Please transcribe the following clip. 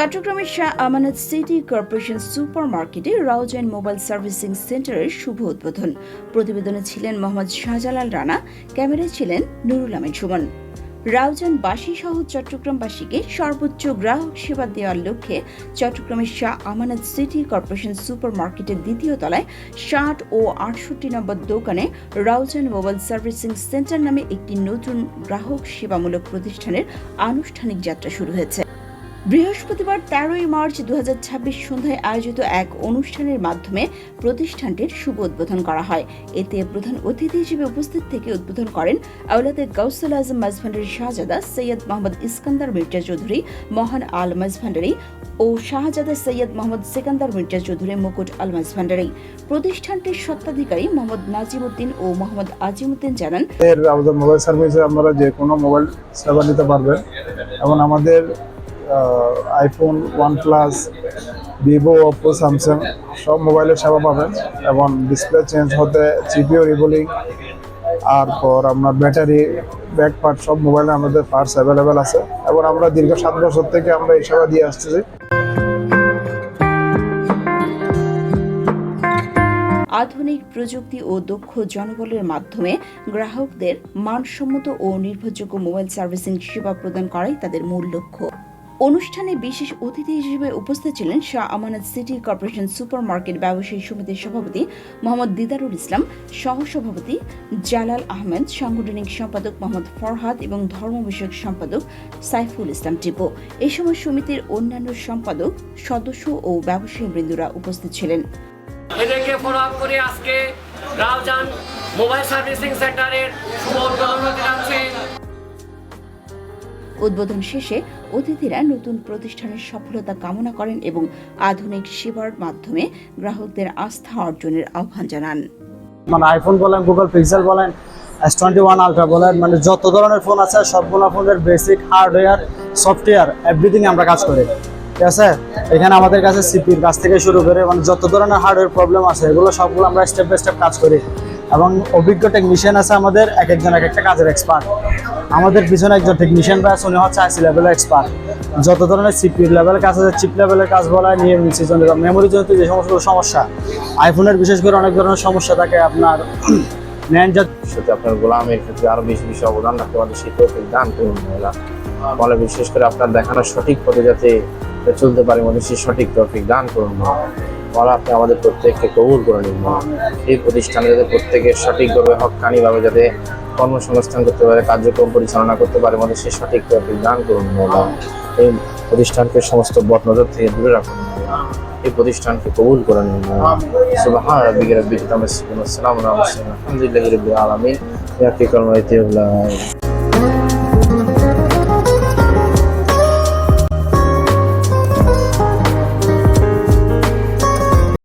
চট্টগ্রামের Shah Amanat city corporation super মার্কেটে Raozan mobile servicing সেন্টারের শুভ উদ্বোধন। প্রতিবেদনে ছিলেন মোহাম্মদ শাহজালাল রানা, ক্যামেরায় ছিলেন নুরুল আমিন সুমন। রাউজানবাসী সহ চট্টগ্রামবাসীকে সর্বোচ্চ গ্রাহক সেবা দেওয়ার লক্ষ্যে চট্টগ্রামের Shah Amanat city corporation super মার্কেটের দ্বিতীয় তলায় ৬০ ও ৬৮ নম্বর দোকানে রাউজান মোবাইল সার্ভিসিং সেন্টার নামে একটি নতুন গ্রাহক সেবামূলক প্রতিষ্ঠানের আনুষ্ঠানিক যাত্রা শুরু হয়েছে। বৃহস্পতিবার ১৩ মার্চ ২০২৬ সন্ধ্যায় আয়োজিত এক অনুষ্ঠানের মাধ্যমে প্রতিষ্ঠানটির শুভ উদ্বোধন করা হয়। এতে প্রধান অতিথি হিসেবে উপস্থিত থেকে উদ্বোধন করেন আওলাদে গাউসুল আজম মাঝভান্ডারী শাহজাদা সৈয়দ মোহাম্মদ ইস্কান্দার মির্জা চৌধুরী মহান আল মাঝভান্ডারী ও শাহজাদা সৈয়দ মোহাম্মদ সিকান্দার মির্জা চৌধুরী মুকুট আল মাঝভান্ডারী। প্রতিষ্ঠানটির স্বত্বাধিকারী মোহাম্মদ নাজিমউদ্দিন ও মোহাম্মদ আজিমউদ্দিন জানান, মোবাইল সার্ভিসে আপনারা যে কোনো মোবাইল সেবা নিতে পারবেন এবং আমাদের iPhone, OnePlus, Vivo, Oppo, Samsung সব মোবাইলের সেবা পাবেন এবং ডিসপ্লে চেঞ্জ হতে জিপিও রিবোলিং আর পর আপনার ব্যাটারি, ব্যাক পার্ট সব মোবাইলে আমাদের পার্টস অ্যাভেলেবেল আছে এবং আমরা দীর্ঘ ৭ বছর থেকে আমরা এই সেবা দিয়ে আসতেছি। আধুনিক প্রযুক্তি ও দক্ষ জনবলের মাধ্যমে গ্রাহকদের মানসম্মত ও নির্ভরযোগ্য মোবাইল সার্ভিসিং সেবা প্রদান করাই তাদের মূল লক্ষ্য। অনুষ্ঠানে বিশেষ অতিথি হিসেবে উপস্থিত ছিলেন Shah Amanat city corporation super market ব্যবসায়ী সমিতির সভাপতি মোহাম্মদ দিদারুল ইসলাম, সহসভাপতি জালাল আহমেদ, সাংগঠনিক সম্পাদক মোহাম্মদ ফরহাদ এবং ধর্ম বিষয়ক সম্পাদক সাইফুল ইসলাম টিপু। এই সময় সমিতির অন্যান্য সম্পাদক, সদস্য ও ব্যবসায়ী বৃন্দরা উপস্থিত ছিলেন। এদেরকে ফলো আপ করে আজকে রাউজান মোবাইল সার্ভিসিং সেন্টারের শুভ উদ্বোধন হতে যাচ্ছে। উদ্বোধন শেষে অতিথিরা নতুন প্রতিষ্ঠানের সফলতা কামনা করেন এবং আধুনিক সেবার মাধ্যমে গ্রাহকদের আস্থা অর্জনের আহ্বান জানান। মানে আইফোন বলেন, গুগল পিক্সেল বলেন, S21 আলট্রা বলেন, মানে যত ধরনের ফোন আছে সবগুলো ফোনের বেসিক হার্ডওয়্যার, সফটওয়্যার এভরিথিং আমরা কাজ করি। ঠিক আছে, এখানে আমাদের কাছে সিপির কাছ থেকে শুরু করে মানে যত ধরনের হার্ডওয়্যার প্রবলেম আছে এগুলো সবগুলো আমরা স্টেপ বাই স্টেপ কাজ করি এবং অভিজ্ঞ টেকনিশিয়ান আছে আমাদের, এক একজন এক একটা কাজের এক্সপার্ট। আমাদের পিছনে একজন টেকনিশিয়ান বা উনি হচ্ছে আইসি লেভেলের এক্সপার্ট। যত ধরনের সিপি লেভেলের কাজ আছে, চিপ লেভেলের কাজ বলা, নিএমসি জনিত, মেমোরি জনিত যে সমস্তগুলো সমস্যা, আইফোনের বিশেষ করে অনেক ধরনের সমস্যা থাকে আপনার সাথে আপনার গোলামের ক্ষেত্রে আরো বেশি বেশি অবদান রাখতে পারে সেই তৌফিক দান করুন মওলা। ফলে বিশেষ করে আপনার দেখানো সঠিক পথে যাতে চলতে পারে মধ্যে সেই সঠিক তৌফিক দান করুন মওলা। আপনি আমাদের প্রত্যেককে কবুল করে নিন মওলা। এই প্রতিষ্ঠানে যাতে প্রত্যেকের সঠিকভাবে হক্কানিভাবে যাতে কর্মসংস্থান করতে পারে, কার্যক্রম পরিচালনা করতে পারে মধ্যে সেই সঠিক তৌফিক দান করুন মওলা। এই প্রতিষ্ঠানকে সমস্ত বদনজর থেকে দূরে রাখুন মওলা। এই প্রতিষ্ঠানকে কবুল করে নিন মওলা। সুবহান রাব্বিকা রাব্বিল ইজ্জাতি আম্মা ইয়াসিফুন ওয়া সালামুন আলাল মুরসালিন আলহামদুলিল্লাহি রাব্বিল আলামিন।